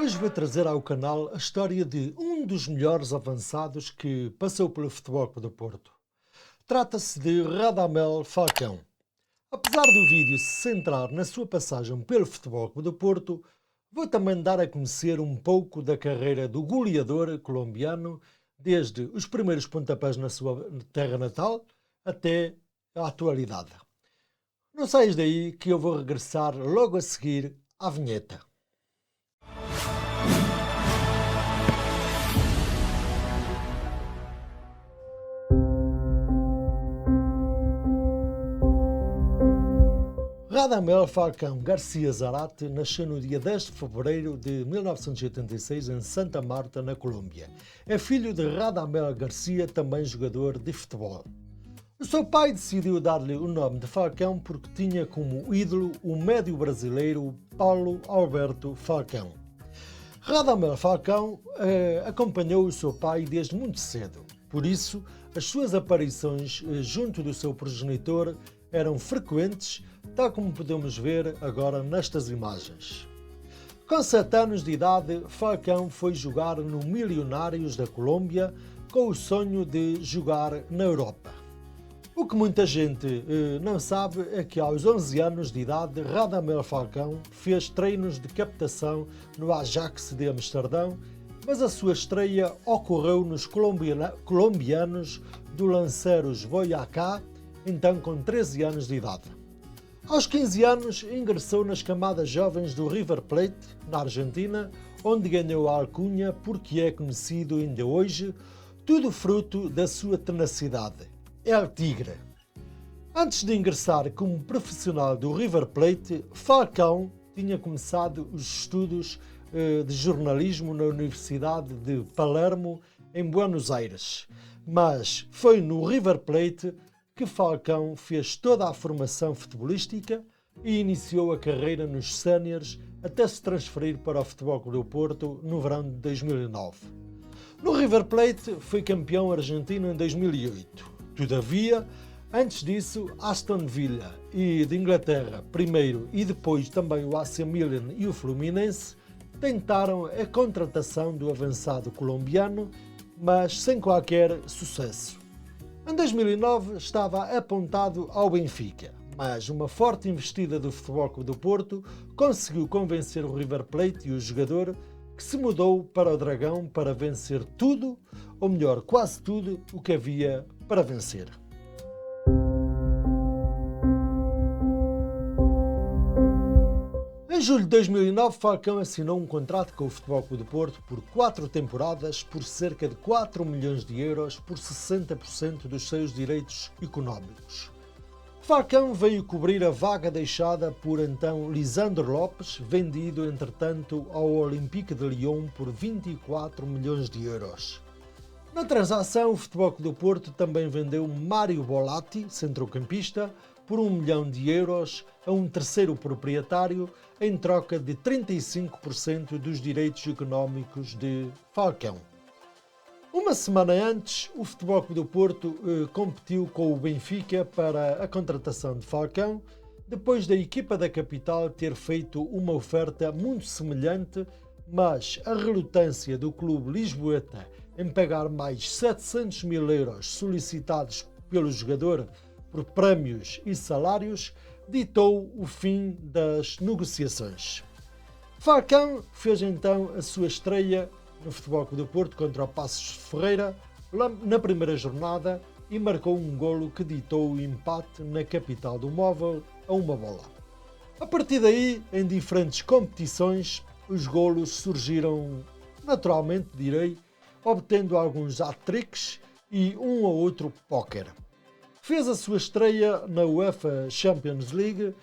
Hoje vou trazer ao canal a história de um dos melhores avançados que passou pelo Futebol Clube do Porto. Trata-se de Radamel Falcão. Apesar do vídeo se centrar na sua passagem pelo Futebol Clube do Porto, vou também dar a conhecer um pouco da carreira do goleador colombiano, desde os primeiros pontapés na sua terra natal até a atualidade. Não saias daí que eu vou regressar logo a seguir à vinheta. Radamel Falcão Garcia Zarate nasceu no dia 10 de fevereiro de 1986 em Santa Marta, na Colômbia. É filho de Radamel Garcia, também jogador de futebol. O seu pai decidiu dar-lhe o nome de Falcão porque tinha como ídolo o médio brasileiro Paulo Alberto Falcão. Radamel Falcão acompanhou o seu pai desde muito cedo. Por isso, as suas aparições junto do seu progenitor eram frequentes, tal como podemos ver agora nestas imagens. Com 7 anos de idade, Falcão foi jogar no Milionários da Colômbia com o sonho de jogar na Europa. O que muita gente não sabe é que aos 11 anos de idade, Radamel Falcão fez treinos de captação no Ajax de Amsterdão, mas a sua estreia ocorreu nos colombianos do Lanceros Boyacá, então com 13 anos de idade. Aos 15 anos ingressou nas camadas jovens do River Plate, na Argentina, onde ganhou a alcunha porque é conhecido ainda hoje, tudo fruto da sua tenacidade. El Tigre. Antes de ingressar como profissional do River Plate, Falcão tinha começado os estudos de jornalismo na Universidade de Palermo, em Buenos Aires. Mas foi no River Plate que Falcão fez toda a formação futebolística e iniciou a carreira nos séniores até se transferir para o Futebol Clube do Porto no verão de 2009. No River Plate foi campeão argentino em 2008. Todavia, antes disso, Aston Villa e de Inglaterra primeiro e depois também o AC Milan e o Fluminense tentaram a contratação do avançado colombiano, mas sem qualquer sucesso. Em 2009 estava apontado ao Benfica, mas uma forte investida do Futebol Clube do Porto conseguiu convencer o River Plate e o jogador, que se mudou para o Dragão para vencer tudo, ou melhor, quase tudo, o que havia para vencer. Em julho de 2009, Falcão assinou um contrato com o Futebol Clube do Porto por 4 temporadas por cerca de 4 milhões de euros por 60% dos seus direitos económicos. Falcão veio cobrir a vaga deixada por então Lisandro Lopes, vendido entretanto ao Olympique de Lyon por 24 milhões de euros. Na transação, o Futebol Clube do Porto também vendeu Mário Bolatti, centrocampista, por 1 milhão de euros a um terceiro proprietário em troca de 35% dos direitos económicos de Falcão. Uma semana antes, o Futebol Clube do Porto competiu com o Benfica para a contratação de Falcão, depois da equipa da capital ter feito uma oferta muito semelhante, mas a relutância do clube lisboeta em pagar mais 700 mil euros solicitados pelo jogador por prémios e salários ditou o fim das negociações. Falcão fez então a sua estreia no Futebol Clube do Porto contra o Paços de Ferreira na primeira jornada e marcou um golo que ditou o empate na capital do Móvel a 1 bola. A partir daí, em diferentes competições, os golos surgiram naturalmente, direi, obtendo alguns hat-tricks e um ou outro póquer. Fez a sua estreia na UEFA Champions League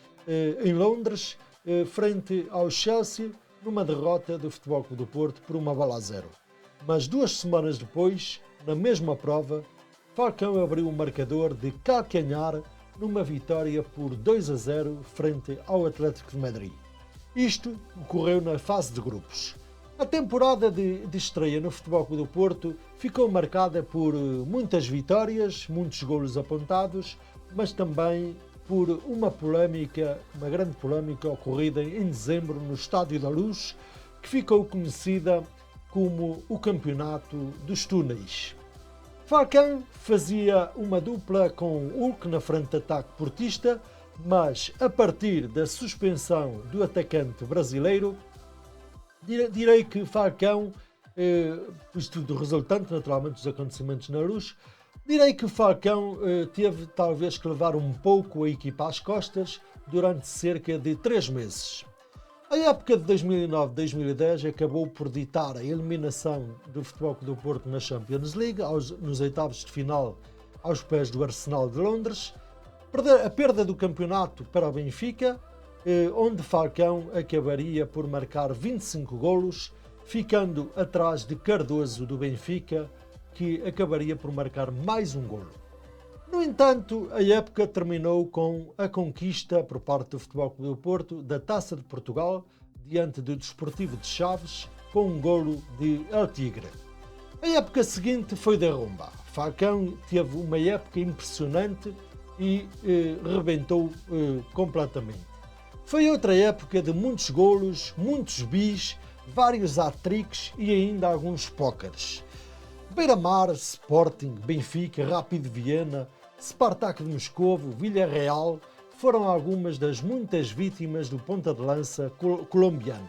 em Londres, frente ao Chelsea, numa derrota do Futebol Clube do Porto por 1-0. Mas 2 semanas depois, na mesma prova, Falcão abriu o marcador de calcanhar numa vitória por 2-0 frente ao Atlético de Madrid. Isto ocorreu na fase de grupos. A temporada de estreia no Futebol Clube do Porto ficou marcada por muitas vitórias, muitos golos apontados, mas também por uma grande polémica ocorrida em dezembro no Estádio da Luz, que ficou conhecida como o Campeonato dos Túneis. Falcão fazia uma dupla com Hulk na frente de ataque portista, mas a partir da suspensão do atacante brasileiro, direi que Falcão, isto do resultante naturalmente dos acontecimentos na Luz, direi que Falcão teve talvez que levar um pouco a equipa às costas durante cerca de 3 meses. A época de 2009-2010 acabou por ditar a eliminação do Futebol Clube do Porto na Champions League, nos oitavos de final aos pés do Arsenal de Londres, a perda do campeonato para o Benfica, onde Falcão acabaria por marcar 25 golos, ficando atrás de Cardoso do Benfica, que acabaria por marcar mais um golo. No entanto, a época terminou com a conquista por parte do Futebol Clube do Porto da Taça de Portugal diante do Desportivo de Chaves com um golo de El Tigre. A época seguinte foi da rumba. Falcão teve uma época impressionante e rebentou completamente. Foi outra época de muitos golos, muitos bis, vários hat-tricks e ainda alguns póqueres. Beira-Mar, Sporting, Benfica, Rápido Viena, Spartak de Moscovo, Villarreal foram algumas das muitas vítimas do ponta de lança colombiano.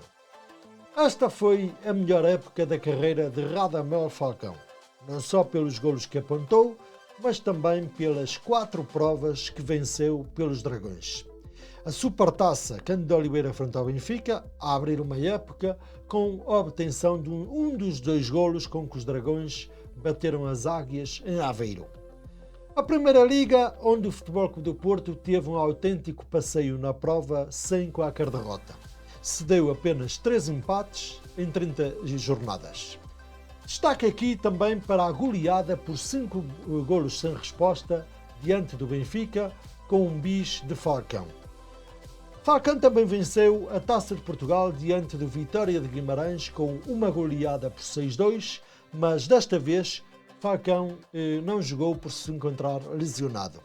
Esta foi a melhor época da carreira de Radamel Falcão, não só pelos golos que apontou, mas também pelas 4 provas que venceu pelos Dragões. A Supertaça Cândido Oliveira frente ao Benfica, a abrir uma época com a obtenção de um dos 2 golos com que os Dragões bateram as Águias em Aveiro. A Primeira Liga, onde o Futebol Clube do Porto teve um autêntico passeio na prova sem qualquer derrota. Cedeu apenas 3 empates em 30 jornadas. Destaque aqui também para a goleada por 5 golos sem resposta diante do Benfica, com um bis de Falcão. Falcão também venceu a Taça de Portugal diante do Vitória de Guimarães com uma goleada por 6-2, mas desta vez Falcão não jogou por se encontrar lesionado.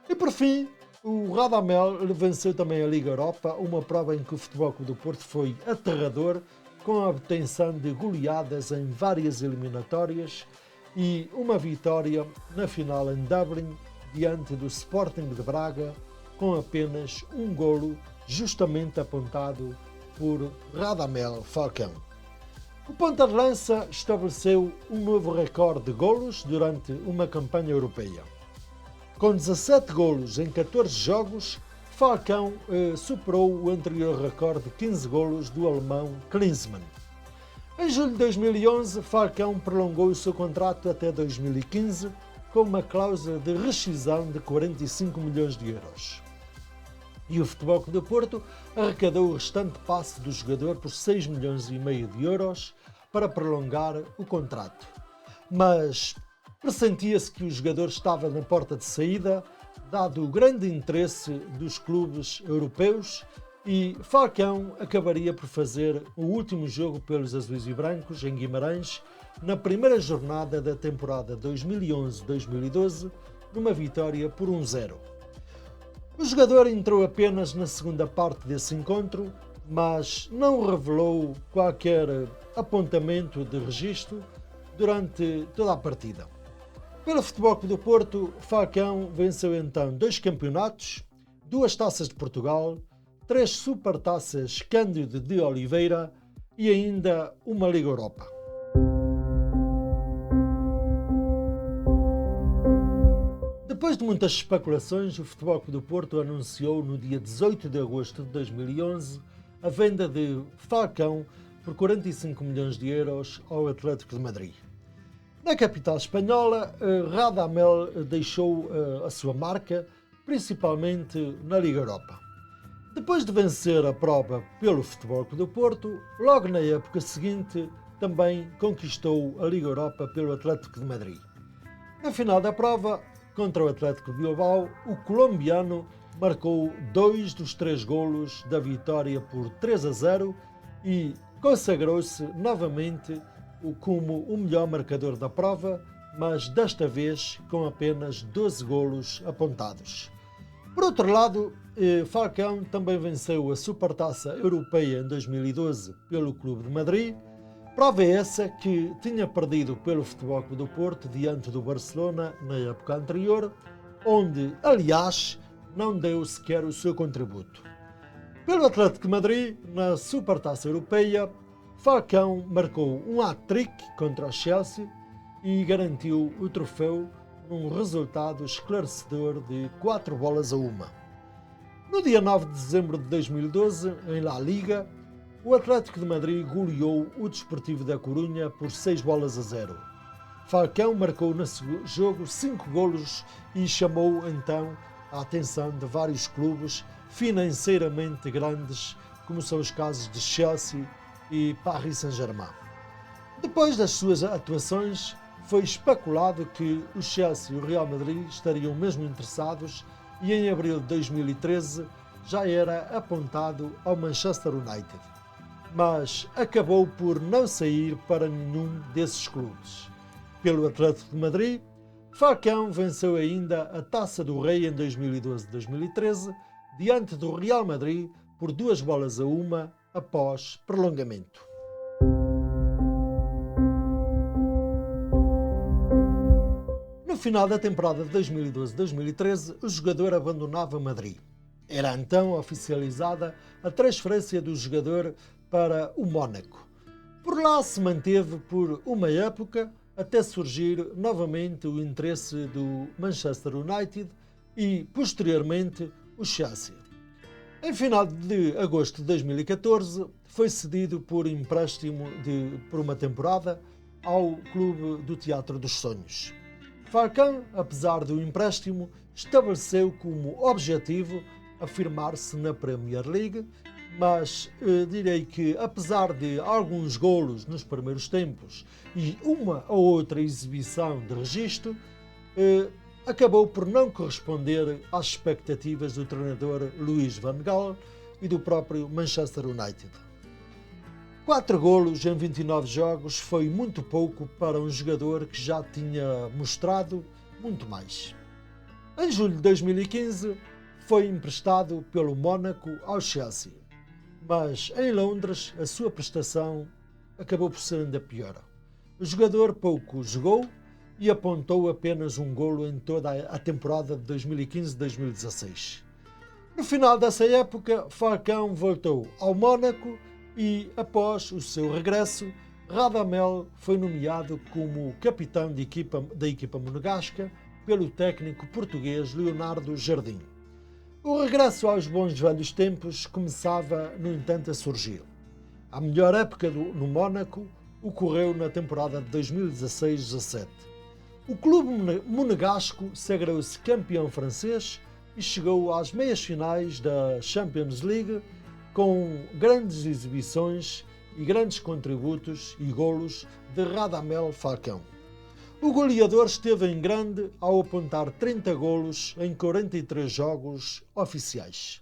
E por fim, o Radamel venceu também a Liga Europa, uma prova em que o Futebol Clube do Porto foi aterrador, com a obtenção de goleadas em várias eliminatórias e uma vitória na final em Dublin diante do Sporting de Braga, com apenas um golo justamente apontado por Radamel Falcão. O ponta de lança estabeleceu um novo recorde de golos durante uma campanha europeia. Com 17 golos em 14 jogos, Falcão superou o anterior recorde de 15 golos do alemão Klinsmann. Em julho de 2011, Falcão prolongou o seu contrato até 2015 com uma cláusula de rescisão de 45 milhões de euros. E o Futebol Clube do Porto arrecadou o restante passe do jogador por 6 milhões e meio de euros para prolongar o contrato. Mas pressentia-se que o jogador estava na porta de saída, dado o grande interesse dos clubes europeus, e Falcão acabaria por fazer o último jogo pelos azuis e brancos em Guimarães na primeira jornada da temporada 2011-2012, numa vitória por 1-0. O jogador entrou apenas na segunda parte desse encontro, mas não revelou qualquer apontamento de registro durante toda a partida. Pelo Futebol Clube do Porto, Falcão venceu então 2 campeonatos, 2 taças de Portugal, 3 supertaças Cândido de Oliveira e ainda uma Liga Europa. Depois de muitas especulações, o Futebol Clube do Porto anunciou no dia 18 de agosto de 2011 a venda de Falcão por 45 milhões de euros ao Atlético de Madrid. Na capital espanhola, Radamel deixou a sua marca, principalmente na Liga Europa. Depois de vencer a prova pelo Futebol Clube do Porto, logo na época seguinte também conquistou a Liga Europa pelo Atlético de Madrid. Na final da prova, contra o Atlético de Bilbao, o colombiano marcou 2 dos 3 golos da vitória por 3-0 e consagrou-se novamente como o melhor marcador da prova, mas desta vez com apenas 12 golos apontados. Por outro lado, Falcão também venceu a Supertaça Europeia em 2012 pelo Clube de Madrid, prova essa que tinha perdido pelo Futebol Clube do Porto diante do Barcelona na época anterior, onde, aliás, não deu sequer o seu contributo. Pelo Atlético de Madrid, na Supertaça Europeia, Falcão marcou um hat-trick contra o Chelsea e garantiu o troféu num resultado esclarecedor de 4-1. No dia 9 de dezembro de 2012, em La Liga, o Atlético de Madrid goleou o Desportivo da Corunha por 6-0. Falcão marcou nesse jogo 5 golos e chamou então a atenção de vários clubes financeiramente grandes, como são os casos de Chelsea e Paris Saint-Germain. Depois das suas atuações, foi especulado que o Chelsea e o Real Madrid estariam mesmo interessados e em abril de 2013 já era apontado ao Manchester United, mas acabou por não sair para nenhum desses clubes. Pelo Atlético de Madrid, Falcão venceu ainda a Taça do Rei em 2012-2013 diante do Real Madrid por 2-1 após prolongamento. No final da temporada de 2012-2013, o jogador abandonava Madrid. Era então oficializada a transferência do jogador para o Mónaco. Por lá se manteve por uma época, até surgir novamente o interesse do Manchester United e, posteriormente, o Chelsea. Em final de agosto de 2014, foi cedido por empréstimo por uma temporada ao Clube do Teatro dos Sonhos. Falcão, apesar do empréstimo, estabeleceu como objetivo afirmar-se na Premier League, mas direi que, apesar de alguns golos nos primeiros tempos e uma ou outra exibição de registro, acabou por não corresponder às expectativas do treinador Louis van Gaal e do próprio Manchester United. 4 golos em 29 jogos foi muito pouco para um jogador que já tinha mostrado muito mais. Em julho de 2015 foi emprestado pelo Mónaco ao Chelsea, mas em Londres a sua prestação acabou por ser ainda pior. O jogador pouco jogou e apontou apenas um golo em toda a temporada de 2015-2016. No final dessa época, Falcão voltou ao Mónaco e, após o seu regresso, Radamel foi nomeado como capitão da equipa monegasca pelo técnico português Leonardo Jardim. O regresso aos bons velhos tempos começava, no entanto, a surgir. A melhor época no Mónaco ocorreu na temporada de 2016-17. O clube monegasco sagrou-se campeão francês e chegou às meias finais da Champions League com grandes exibições e grandes contributos e golos de Radamel Falcão. O goleador esteve em grande ao apontar 30 golos em 43 jogos oficiais.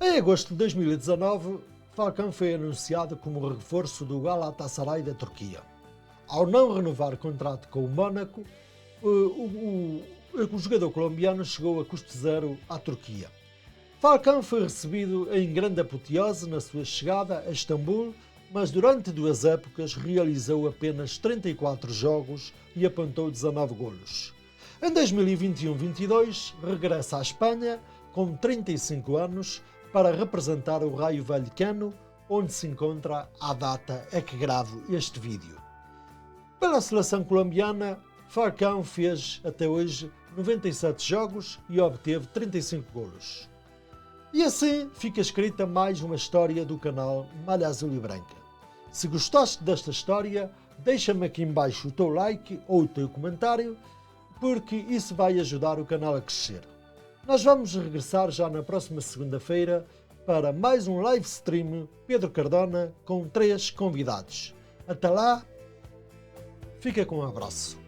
Em agosto de 2019, Falcão foi anunciado como reforço do Galatasaray da Turquia. Ao não renovar contrato com o Mónaco, o jogador colombiano chegou a custo zero à Turquia. Falcão foi recebido em grande apoteose na sua chegada a Istambul, mas durante 2 épocas realizou apenas 34 jogos e apontou 19 golos. Em 2021-22 regressa à Espanha com 35 anos para representar o Rayo Vallecano, onde se encontra à data em que gravo este vídeo. Pela seleção colombiana, Falcão fez até hoje 97 jogos e obteve 35 golos. E assim fica escrita mais uma história do canal Malha Azul e Branca. Se gostaste desta história, deixa-me aqui em baixo o teu like ou o teu comentário, porque isso vai ajudar o canal a crescer. Nós vamos regressar já na próxima segunda-feira para mais um live stream Pedro Cardona com 3 convidados. Até lá, fica com um abraço.